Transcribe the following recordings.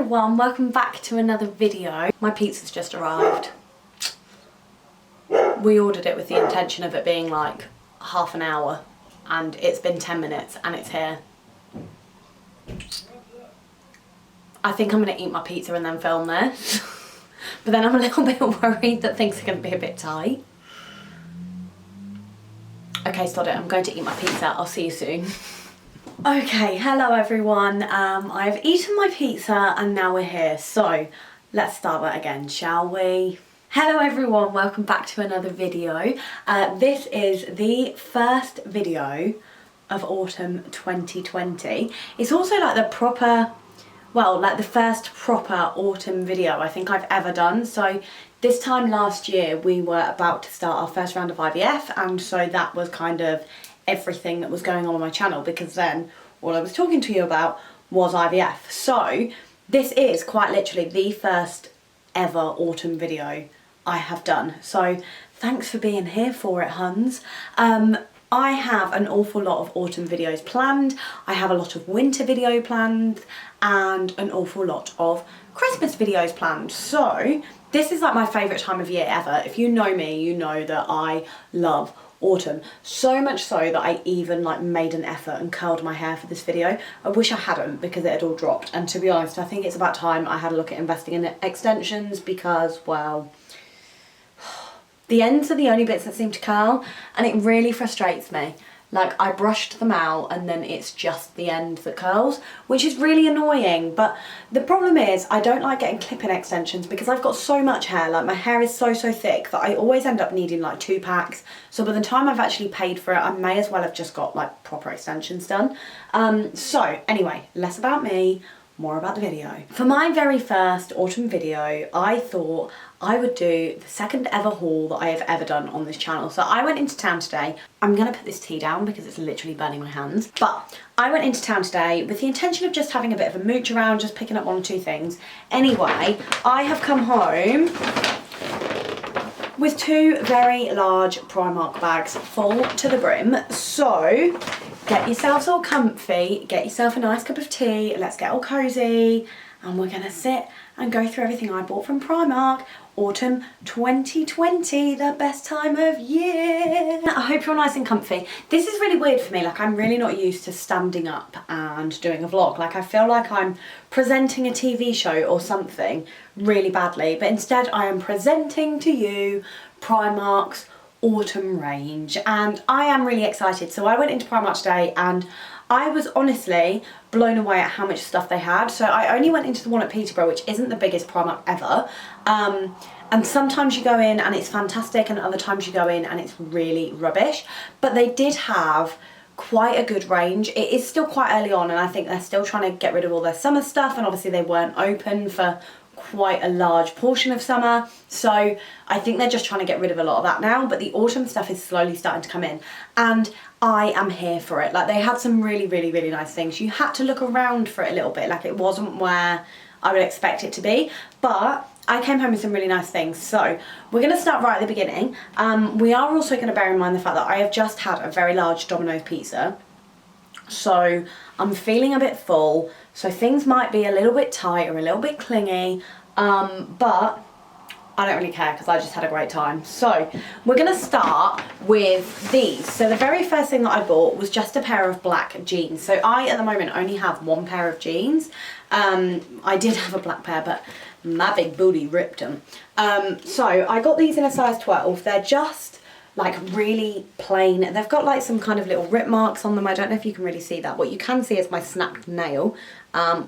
everyone, welcome back to another video. My pizza's just arrived. We ordered it with the intention of it being like half an hour and it's been 10 minutes and it's here. I think I'm going to eat my pizza and then film this. But then I'm a little bit worried that things are going to be a bit tight. Okay, sod it, I'm going to eat my pizza. I'll see you soon. Okay, hello everyone. I've eaten my pizza and now we're here. So let's start that again, shall we? Hello everyone, welcome back to another video. This is the first video of autumn 2020. It's also like the proper, well, like the first proper autumn video I think I've ever done. So this time last year we were about to start our first round of IVF, and so that was kind of everything that was going on my channel, because then all I was talking to you about was IVF. So this is quite literally the first ever autumn video I have done. So thanks for being here for it, huns. I have an awful lot of autumn videos planned. I have a lot of winter video planned and an awful lot of Christmas videos planned. So this is like my favourite time of year ever. If you know me, you know that I love autumn. So much so that I even like made an effort and curled my hair for this video. I wish I hadn't because it had all dropped. And to be honest, I think it's about time I had a look at investing in extensions because, well, the ends are the only bits that seem to curl and it really frustrates me. Like, I brushed them out and then it's just the end that curls, which is really annoying. But the problem is I don't like getting clip-in extensions because I've got so much hair. Like, my hair is so thick that I always end up needing like 2 packs. So by the time I've actually paid for it, I may as well have just got like proper extensions done. So anyway, less about me, more about the video. For my very first autumn video, I thought I would do the second ever haul that I have ever done on this channel. So I went into town today. I'm gonna put this tea down because it's literally burning my hands. But I went into town today with the intention of just having a bit of a mooch around, just picking up 1 or 2 things. Anyway, I have come home with 2 very large Primark bags full to the brim. So get yourselves all comfy, get yourself a nice cup of tea, let's get all cozy, and we're gonna sit and go through everything I bought from Primark. Autumn 2020, the best time of year. I hope you're nice and comfy. This is really weird for me. Like, I'm really not used to standing up and doing a vlog. Like, I feel like I'm presenting a TV show or something really badly, but instead I am presenting to you Primark's autumn range, and I am really excited. So I went into Primark today and I was honestly blown away at how much stuff they had. So I only went into the one at Peterborough, which isn't the biggest Primark ever. And sometimes you go in and it's fantastic and other times you go in and it's really rubbish. But they did have quite a good range. It is still quite early on and I think they're still trying to get rid of all their summer stuff, and obviously they weren't open for quite a large portion of summer, so I think they're just trying to get rid of a lot of that now, but the autumn stuff is slowly starting to come in and I am here for it. Like, they had some really nice things. You had to look around for it a little bit, like it wasn't where I would expect it to be, but I came home with some really nice things. So we're going to start right at the beginning. We are also going to bear in mind the fact that I have just had a very large Domino's pizza, so I'm feeling a bit full, so things might be a little bit tight or a little bit clingy, but I don't really care because I just had a great time. So we're going to start with these. So the very first thing that I bought was just a pair of black jeans. So I at the moment only have 1 pair of jeans. I did have a black pair, but my big booty ripped them. So I got these in a size 12. They're just like really plain. They've got like some kind of little rip marks on them. I don't know if you can really see that. What you can see is my snapped nail,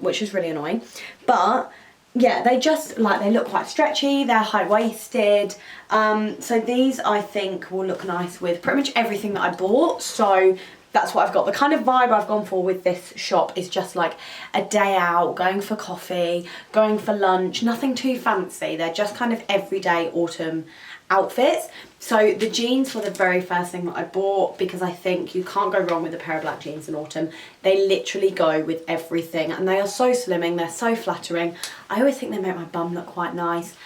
which is really annoying. But yeah, they just like, they look quite stretchy. They're high-waisted. So these I think will look nice with pretty much everything that I bought. So that's what I've got. The kind of vibe I've gone for with this shop is just like a day out, going for coffee, going for lunch, nothing too fancy. They're just kind of everyday autumn outfits. So the jeans were the very first thing that I bought because I think you can't go wrong with a pair of black jeans in autumn. They literally go with everything and they are so slimming, they're so flattering. I always think they make my bum look quite nice.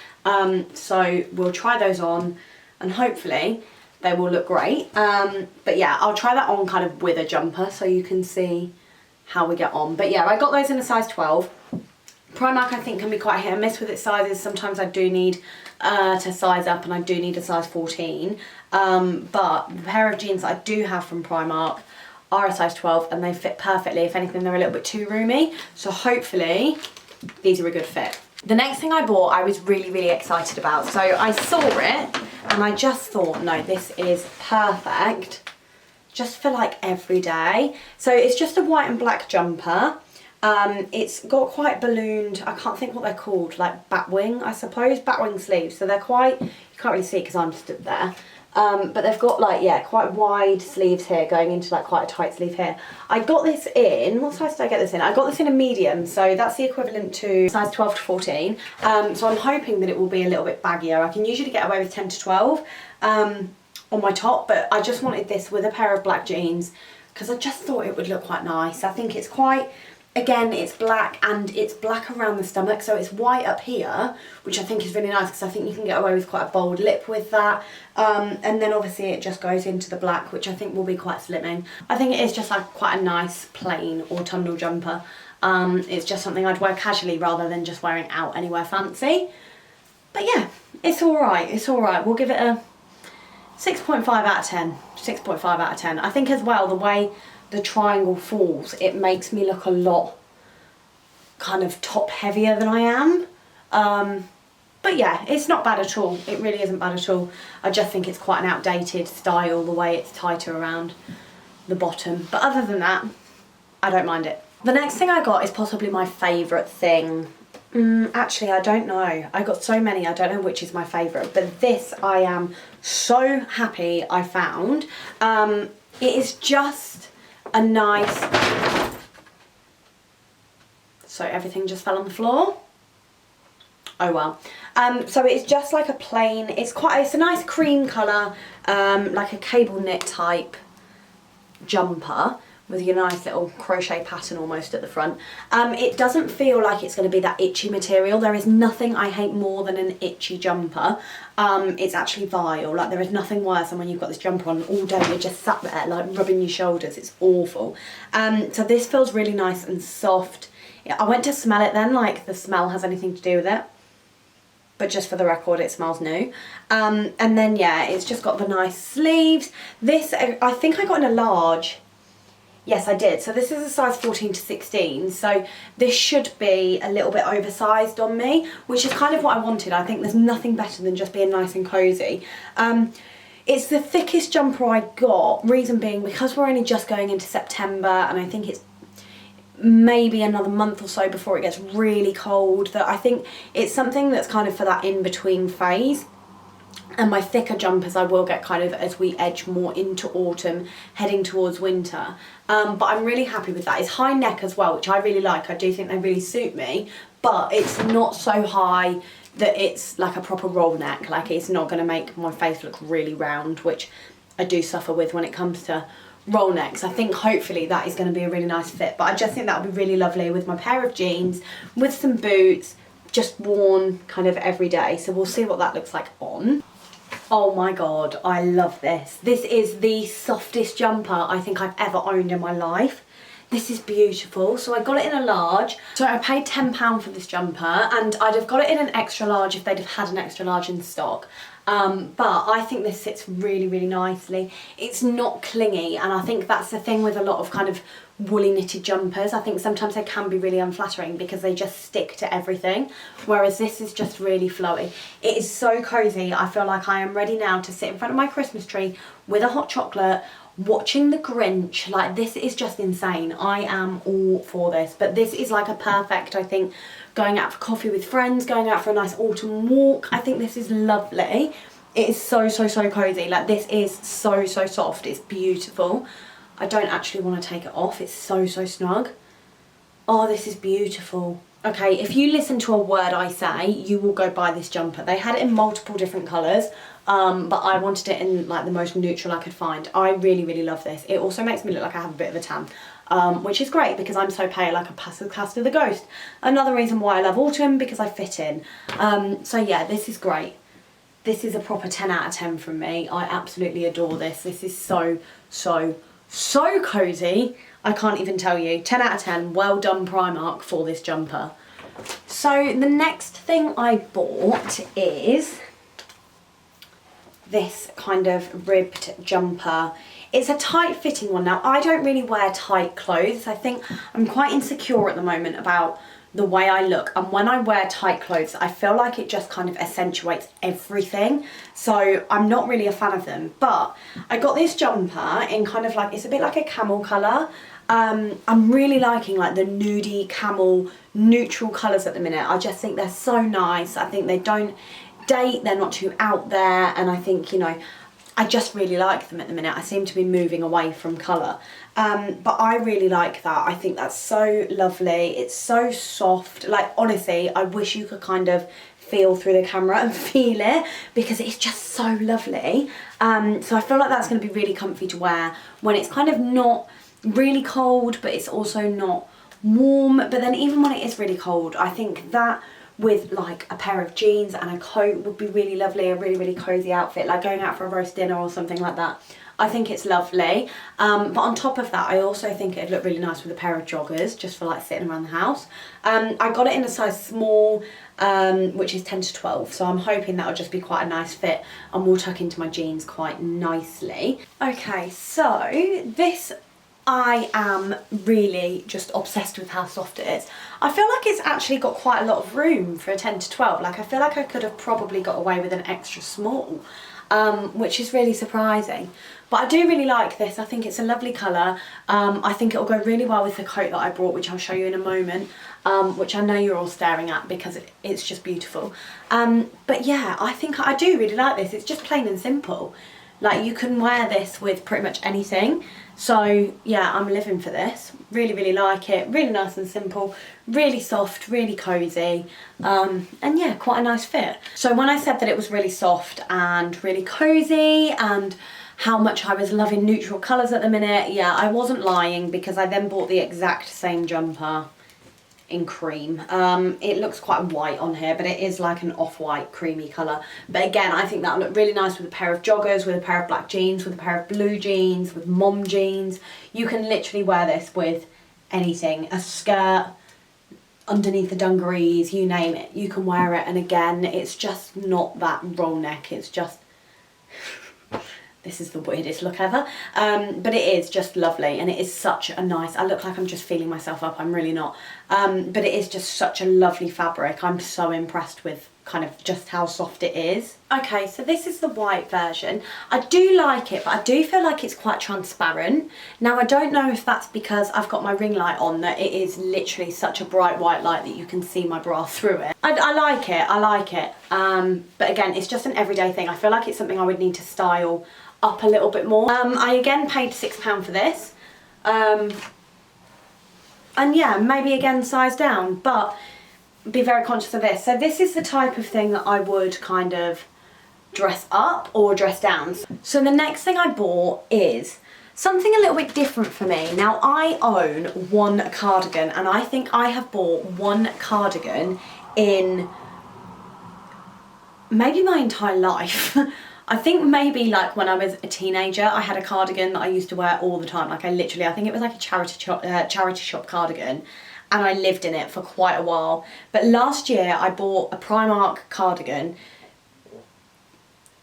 So we'll try those on and hopefully they will look great. But yeah, I'll try that on kind of with a jumper so you can see how we get on. But yeah, I got those in a size 12. Primark I think can be quite hit and miss with its sizes. Sometimes I do need to size up and I do need a size 14. But the pair of jeans that I do have from Primark are a size 12 and they fit perfectly. If anything, they're a little bit too roomy. So hopefully these are a good fit. The next thing I bought, I was really, really excited about. So I saw it and I just thought, no, this is perfect just for like every day. So it's just a white and black jumper. It's got quite ballooned, I can't think what they're called, like batwing, I suppose, batwing sleeves. So they're quite, you can't really see because I'm stood there. But they've got like, yeah, quite wide sleeves here going into like quite a tight sleeve here. I got this in, what size did I get this in? I got this in a medium, so that's the equivalent to size 12 to 14. So I'm hoping that it will be a little bit baggier. I can usually get away with 10 to 12 on my top, but I just wanted this with a pair of black jeans because I just thought it would look quite nice. I think it's quite, again, it's black and it's black around the stomach, so it's white up here, which I think is really nice because I think you can get away with quite a bold lip with that. And then obviously it just goes into the black, which I think will be quite slimming. I think it is just like quite a nice plain autumnal jumper. It's just something I'd wear casually rather than just wearing out anywhere fancy. But yeah, it's all right, it's all right. We'll give it a 6.5 out of 10, 6.5 out of 10. I think as well, the way the triangle falls, it makes me look a lot kind of top heavier than I am. But yeah, it's not bad at all. It really isn't bad at all. I just think it's quite an outdated style, the way it's tighter around the bottom. But other than that, I don't mind it. The next thing I got is possibly my favourite thing. Actually, I don't know. I got so many, I don't know which is my favourite. But this I am so happy I found. It is just a nice, so everything just fell on the floor. Oh well. So it's just like a plain, it's a nice cream colour, like a cable knit type jumper with your nice little crochet pattern almost at the front. It doesn't feel like it's going to be that itchy material. There is nothing I hate more than an itchy jumper. It's actually vile. Like, there is nothing worse than when you've got this jumper on all day, you're just sat there like rubbing your shoulders. It's awful. So this feels really nice and soft. I went to smell it then, like the smell has anything to do with it. But just for the record, it smells new. And then yeah, it's just got the nice sleeves. This, I think I got in a large. Yes, I did. So this is a size 14 to 16. So this should be a little bit oversized on me, which is kind of what I wanted. I think there's nothing better than just being nice and cozy. It's the thickest jumper I got, reason being because we're only just going into September and I think it's maybe another month or so before it gets really cold, that I think it's something that's kind of for that in-between phase. And my thicker jumpers I will get kind of as we edge more into autumn, heading towards winter. But I'm really happy with that. It's high neck as well, which I really like. I do think they really suit me, but it's not so high that it's like a proper roll neck. Like, it's not going to make my face look really round, which I do suffer with when it comes to roll necks. I think hopefully that is going to be a really nice fit, but I just think that would be really lovely with my pair of jeans, with some boots, just worn kind of every day. So we'll see what that looks like on. Oh my god, I love this. This is the softest jumper I think I've ever owned in my life. This is beautiful. So I got it in a large. So I paid £10 for this jumper, and I'd have got it in an extra large if they'd have had an extra large in stock. But I think this sits really, really nicely. It's not clingy, and I think that's the thing with a lot of kind of woolly knitted jumpers. I think sometimes they can be really unflattering because they just stick to everything, whereas this is just really flowy. It is so cozy. I feel like I am ready now to sit in front of my Christmas tree with a hot chocolate, watching the Grinch. Like, this is just insane. I am all for this. But this is like a perfect, I think, going out for coffee with friends, going out for a nice autumn walk. I think this is lovely. It is so, so, so cozy. Like, this is so, so soft. It's beautiful. I don't actually want to take it off. It's so, so snug. Oh, this is beautiful. Okay, if you listen to a word I say, you will go buy this jumper. They had it in multiple different colours, but I wanted it in like the most neutral I could find. I really, really love this. It also makes me look like I have a bit of a tan, which is great because I'm so pale, like a passive cast of the ghost. Another reason why I love autumn, because I fit in. So yeah, this is great. This is a proper 10 out of 10 from me. I absolutely adore this. This is so, so, so cozy. I can't even tell you. 10 out of 10. Well done, Primark, for this jumper. So the next thing I bought is this kind of ribbed jumper. It's a tight fitting one. Now, I don't really wear tight clothes. I think I'm quite insecure at the moment about the way I look, and when I wear tight clothes I feel like it just kind of accentuates everything, so I'm not really a fan of them. But I got this jumper in kind of like, it's a bit like a camel colour. I'm really liking like the nudie camel neutral colours at the minute. I just think they're so nice. I think they don't date, they're not too out there, and I think, you know, I just really like them at the minute. I seem to be moving away from colour. But I really like that. I think that's so lovely. It's so soft. Like, honestly, I wish you could kind of feel through the camera and feel it, because it's just so lovely. So I feel like that's going to be really comfy to wear when it's kind of not really cold, but it's also not warm. But then even when it is really cold, I think that with like a pair of jeans and a coat would be really lovely, a really, really cozy outfit, like going out for a roast dinner or something like that. I think it's lovely. But on top of that, I also think it'd look really nice with a pair of joggers, just for like sitting around the house. I got it in a size small, which is 10 to 12, so I'm hoping that'll just be quite a nice fit and will tuck into my jeans quite nicely. Okay, so this, I am really just obsessed with how soft it is. I feel like it's actually got quite a lot of room for a 10 to 12. Like, I feel like I could have probably got away with an extra small, which is really surprising. But I do really like this. I think it's a lovely colour. I think it'll go really well with the coat that I brought, which I'll show you in a moment, which I know you're all staring at because it's just beautiful. But yeah, I think I do really like this. It's just plain and simple. Like, you can wear this with pretty much anything. So yeah, I'm living for this. Really, really like it. Really nice and simple, really soft, really cozy, and yeah, quite a nice fit. So when I said that it was really soft and really cozy and how much I was loving neutral colours at the minute, yeah, I wasn't lying, because I then bought the exact same jumper in cream. It looks quite white on here, but it is like an off-white creamy colour. But again, I think that'll look really nice with a pair of joggers, with a pair of black jeans, with a pair of blue jeans, with mom jeans. You can literally wear this with anything. A skirt, underneath the dungarees, you name it, you can wear it. And again, it's just not that roll neck, it's just this is the weirdest look ever, but it is just lovely, and it is such a nice, I look like I'm just feeling myself up, I'm really not, but it is just such a lovely fabric. I'm so impressed with kind of just how soft it is. Okay, so this is the white version. I do like it, but I do feel like it's quite transparent. Now, I don't know if that's because I've got my ring light on, that it is literally such a bright white light that you can see my bra through it. I like it, I like it, but again, it's just an everyday thing. I feel like it's something I would need to style up a little bit more. I again paid £6 for this, and yeah, maybe again size down, but be very conscious of this. So this is the type of thing that I would kind of dress up or dress down. So the next thing I bought is something a little bit different for me. Now, I own one cardigan, and I think I have bought one cardigan in maybe my entire life. I think maybe like when I was a teenager, I had a cardigan that I used to wear all the time. Like, I think it was like a charity shop cardigan, and I lived in it for quite a while. But last year I bought a Primark cardigan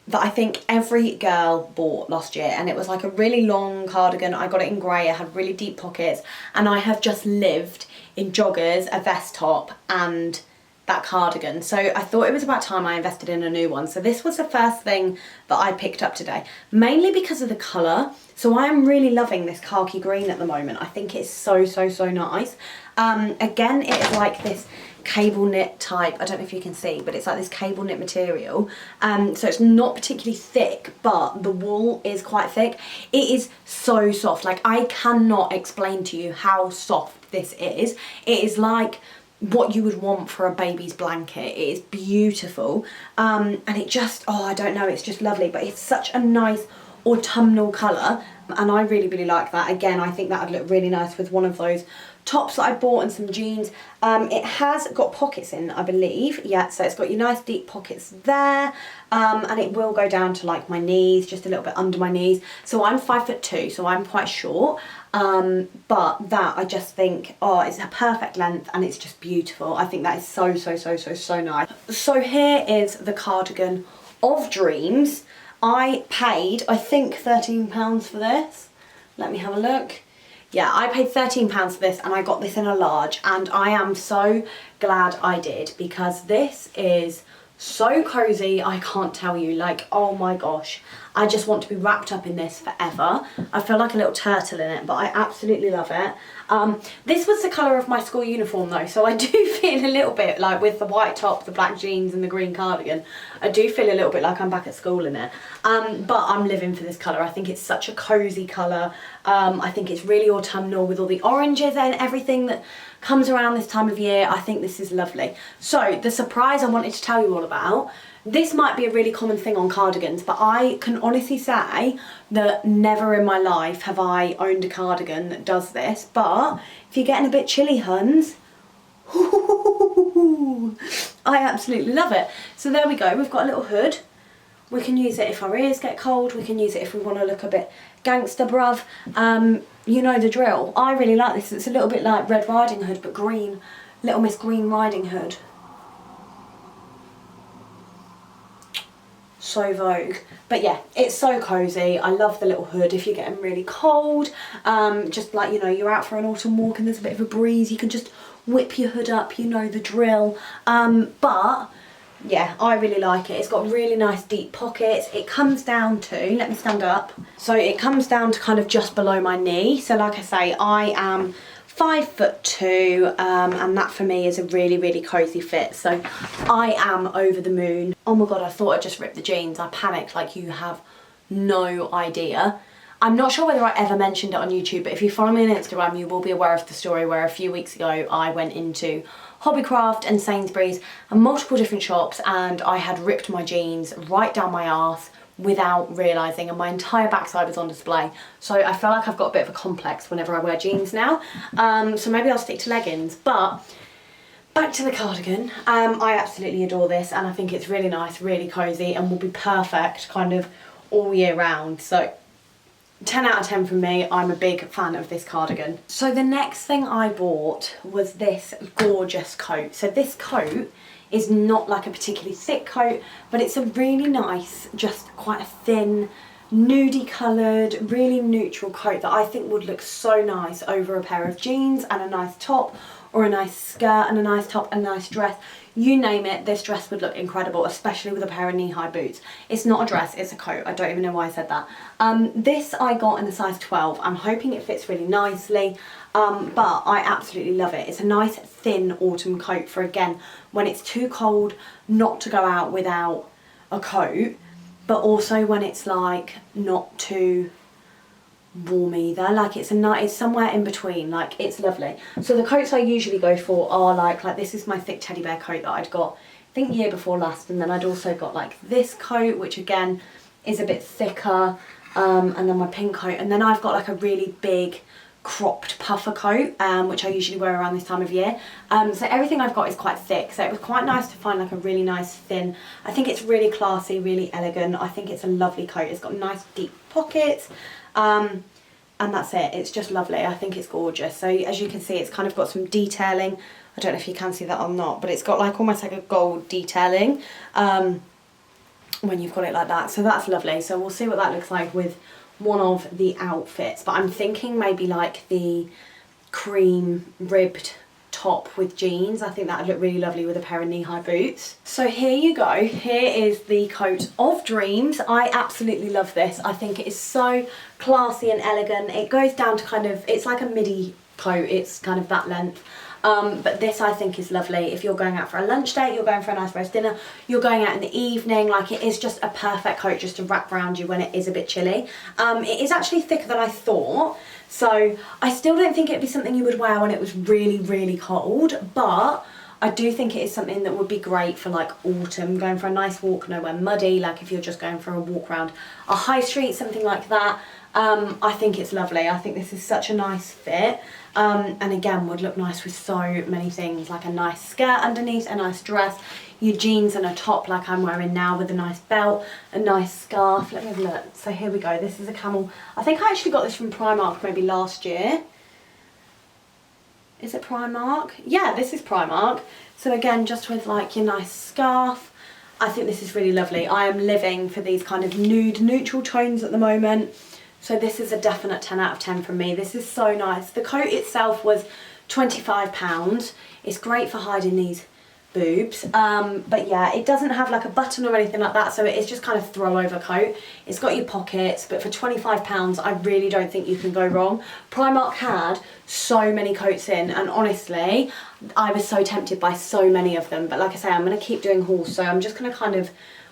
that I think every girl bought last year, and it was like a really long cardigan. I got it in grey, it had really deep pockets, and I have just lived in joggers, a vest top, and that cardigan. So I thought it was about time I invested in a new one. So this was the first thing that I picked up today, mainly because of the colour. So I am really loving this khaki green at the moment. I think it's so, so, so nice. Again, it is like this cable knit type, I don't know if you can see, but it's like this cable knit material. So it's not particularly thick, but the wool is quite thick. It is so soft. Like, I cannot explain to you how soft this is. It is like what you would want for a baby's blanket. It is beautiful, and it just, oh, I don't know, it's just lovely. But it's such a nice autumnal colour, and I really, really like that. Again, I think that would look really nice with one of those tops that I bought and some jeans. It has got pockets in, I believe. Yeah, so it's got your nice deep pockets there. And it will go down to like my knees, just a little bit under my knees. So I'm 5'2", so I'm quite short. But that, I just think, oh, it's a perfect length and it's just beautiful. I think that is so, so, so, so, so nice. So here is the Cardigan of Dreams. I paid, I think, £13 for this. Let me have a look. Yeah, I paid £13 for this and I got this in a large, and I am so glad I did, because this is so cozy, I can't tell you. Like, oh my gosh, I just want to be wrapped up in this forever. I feel like a little turtle in it, but I absolutely love it. This was the colour of my school uniform though, so I do feel a little bit like, with the white top, the black jeans and the green cardigan, I do feel a little bit like I'm back at school in it. But I'm living for this colour. I think it's such a cosy colour. I think it's really autumnal with all the oranges and everything that comes around this time of year. I think this is lovely. So the surprise I wanted to tell you all about, this might be a really common thing on cardigans, but I can honestly say that never in my life have I owned a cardigan that does this. But if you're getting a bit chilly, huns, I absolutely love it. So there we go, we've got a little hood. We can use it if our ears get cold, we can use it if we want to look a bit gangster, bruv. You know the drill. I really like this. It's a little bit like Red Riding Hood, but green. Little Miss Green Riding Hood. So Vogue. But yeah, it's so cozy. I love the little hood if you're getting really cold. Just like, you know, you're out for an autumn walk and there's a bit of a breeze, you can just whip your hood up, you know the drill. But yeah, I really like it. It's got really nice deep pockets. It comes down to, let me stand up. So it comes down to kind of just below my knee. So like I say, I am 5'2", and that for me is a really, really cozy fit. So I am over the moon. Oh my God, I thought I just ripped the jeans. I panicked like you have no idea. I'm not sure whether I ever mentioned it on YouTube, but if you follow me on Instagram, you will be aware of the story where a few weeks ago I went into Hobbycraft and Sainsbury's and multiple different shops, and I had ripped my jeans right down my arse without realising, and my entire backside was on display. So I feel like I've got a bit of a complex whenever I wear jeans now. So maybe I'll stick to leggings. But back to the cardigan. I absolutely adore this, and I think it's really nice, really cosy, and will be perfect kind of all year round. So 10 out of 10 from me. I'm a big fan of this cardigan. So the next thing I bought was this gorgeous coat. So this coat is not like a particularly thick coat, but it's a really nice, just quite a thin, nudie coloured, really neutral coat that I think would look so nice over a pair of jeans and a nice top, or a nice skirt and a nice top and a nice dress. You name it, this dress would look incredible, especially with a pair of knee-high boots. It's not a dress, it's a coat. I don't even know why I said that. This I got in a size 12. I'm hoping it fits really nicely, but I absolutely love it. It's a nice thin autumn coat for, again, when it's too cold not to go out without a coat, but also when it's like not too warm either. Like it's somewhere in between. Like it's lovely. So the coats I usually go for are like this is my thick teddy bear coat that I'd got I think year before last, and then I'd also got like this coat, which again is a bit thicker, and then my pink coat, and then I've got like a really big cropped puffer coat, which I usually wear around this time of year. So everything I've got is quite thick, so it was quite nice to find like a really nice thin. I think it's really classy, really elegant. I think it's a lovely coat. It's got nice deep pockets, and that's it. It's just lovely. I think it's gorgeous. So as you can see, it's kind of got some detailing. I don't know if you can see that or not, but it's got like almost like a gold detailing when you've got it like that. So that's lovely. So we'll see what that looks like with one of the outfits, but I'm thinking maybe like the cream ribbed top with jeans. I think that would look really lovely with a pair of knee-high boots. So here you go. Here is the coat of dreams. I absolutely love this. I think it is so classy and elegant. It goes down to kind of, it's like a midi coat. It's kind of that length. But this I think is lovely if you're going out for a lunch date, you're going for a nice roast dinner, you're going out in the evening. Like it is just a perfect coat just to wrap around you when it is a bit chilly. It is actually thicker than I thought, so I still don't think it'd be something you would wear when it was really, really cold, but I do think it is something that would be great for like autumn, going for a nice walk, nowhere muddy, like if you're just going for a walk around a high street, something like that. I think it's lovely. I think this is such a nice fit. And again, would look nice with so many things, like a nice skirt underneath, a nice dress, your jeans and a top like I'm wearing now with a nice belt, a nice scarf. Let me have a look. So here we go. This is a camel. I think I actually got this from Primark maybe last year. Is it Primark? Yeah, this is Primark. So again, just with like your nice scarf. I think this is really lovely. I am living for these kind of nude neutral tones at the moment. So this is a definite 10 out of 10 from me. This is so nice. The coat itself was £25. It's great for hiding these boobs. But yeah, it doesn't have like a button or anything like that, so it is just kind of throw over coat. It's got your pockets, but for £25 I really don't think you can go wrong. Primark had so many coats in, and honestly I was so tempted by so many of them, but like I say, I'm going to keep doing hauls, so I'm just going to kind of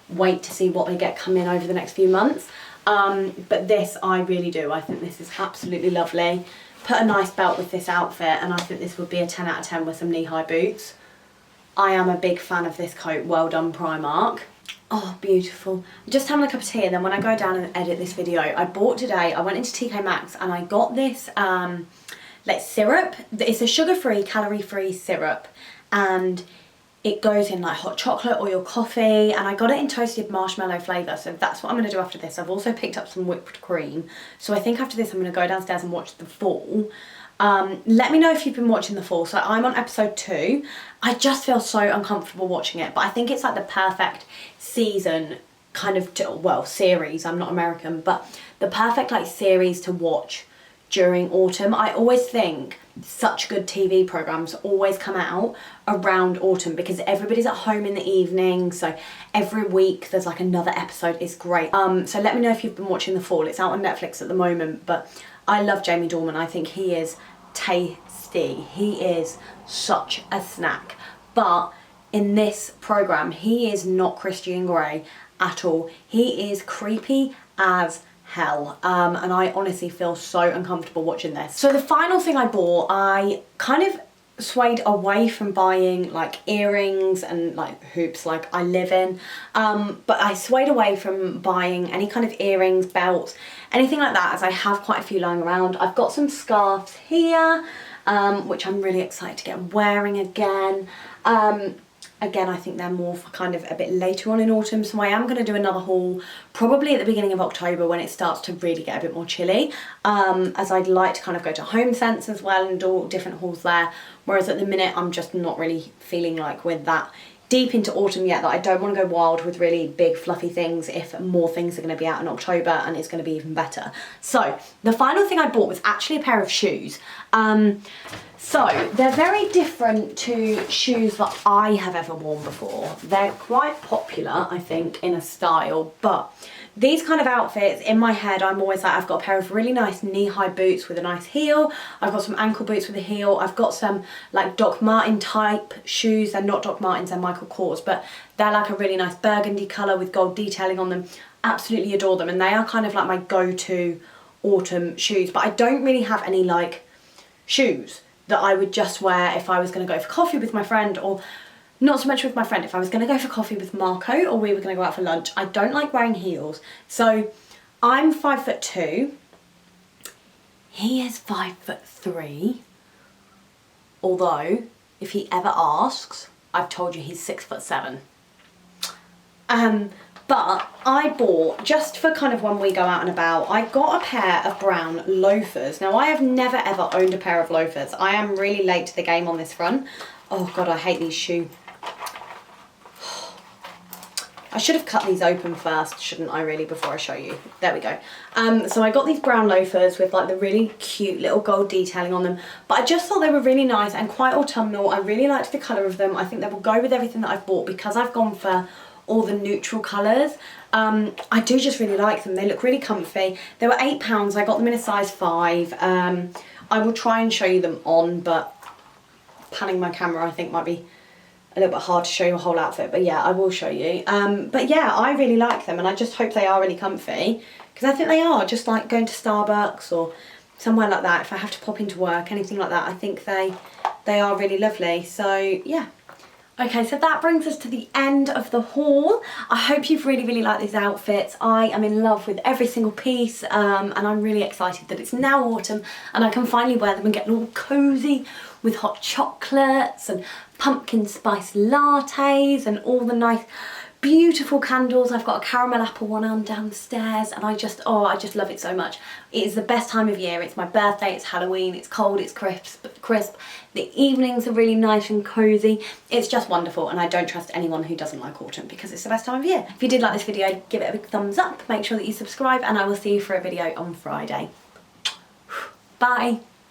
wait to see what they get coming over the next few months. But this I really do. I think this is absolutely lovely. Put a nice belt with this outfit and I think this would be a 10 out of 10 with some knee-high boots. I am a big fan of this coat. Well done, Primark. Oh, beautiful. Just having a cup of tea, and then when I go down and edit this video, I bought today, I went into TK Maxx and I got this like syrup. It's a sugar-free, calorie-free syrup, and it goes in like hot chocolate or your coffee, and I got it in toasted marshmallow flavour, so that's what I'm going to do after this. I've also picked up some whipped cream, so I think after this I'm going to go downstairs and watch The Fall. Let me know if you've been watching The Fall. So I'm on episode 2. I just feel so uncomfortable watching it, but I think it's like the perfect season kind of, well, series. I'm not American, but the perfect like series to watch during autumn. I always think such good TV programs always come out around autumn because everybody's at home in the evening, so every week there's like another episode. Is great. So let me know if you've been watching The Fall. It's out on Netflix at the moment, but I love Jamie Dornan. I think he is tasty. He is such a snack. But in this program, he is not Christian Grey at all. He is creepy as hell, and I honestly feel so uncomfortable watching this. So the final thing I bought, I kind of swayed away from buying like earrings and like hoops like I live in, but I swayed away from buying any kind of earrings, belts, anything like that, as I have quite a few lying around. I've got some scarves here, which I'm really excited to get wearing again. Again, I think they're more for kind of a bit later on in autumn, so I am going to do another haul probably at the beginning of October when it starts to really get a bit more chilly, as I'd like to kind of go to Home Sense as well and do different hauls there, whereas at the minute I'm just not really feeling like we're that deep into autumn yet that I don't want to go wild with really big fluffy things if more things are going to be out in October, and it's going to be even better. So the final thing I bought was actually a pair of shoes. So they're very different to shoes that I have ever worn before. They're quite popular, I think, in a style, but these kind of outfits, in my head, I'm always like, I've got a pair of really nice knee-high boots with a nice heel. I've got some ankle boots with a heel. I've got some like Doc Martin type shoes. They're not Doc Martens, they're Michael Kors, but they're like a really nice burgundy colour with gold detailing on them. Absolutely adore them, and they are kind of like my go-to autumn shoes, but I don't really have any like shoes that I would just wear if I was going to go for coffee with my friend, or not so much with my friend, if I was going to go for coffee with Marco or we were going to go out for lunch. I don't like wearing heels. So I'm 5'2". He is 5'3". Although, if he ever asks, I've told you he's 6'7". But I bought, just for kind of when we go out and about, I got a pair of brown loafers. Now, I have never ever owned a pair of loafers. I am really late to the game on this front. Oh God, I hate these shoes. I should have cut these open first, shouldn't I really, before I show you? There we go. So I got these brown loafers with like the really cute little gold detailing on them, but I just thought they were really nice and quite autumnal. I really liked the colour of them. I think they will go with everything that I've bought because I've gone for all the neutral colours. I do just really like them. They look really comfy. They were £8. I got them in a size 5. I will try and show you them on, but panning my camera I think might be a little bit hard to show you a whole outfit, but yeah, I will show you. But yeah, I really like them, and I just hope they are really comfy, because I think they are, just like going to Starbucks or somewhere like that. If I have to pop into work, anything like that, I think they are really lovely. So yeah, Okay, so that brings us to the end of the haul. I hope you've really liked these outfits. I am in love with every single piece, and I'm really excited that it's now autumn and I can finally wear them and get all cozy with hot chocolates and pumpkin spice lattes and all the nice beautiful candles. I've got a caramel apple one on downstairs, and I just love it so much. It is the best time of year. It's my birthday, it's Halloween, it's cold, it's crisp. The evenings are really nice and cozy. It's just wonderful, and I don't trust anyone who doesn't like autumn because it's the best time of year. If you did like this video, give it a big thumbs up, make sure that you subscribe, and I will see you for a video on Friday. Bye.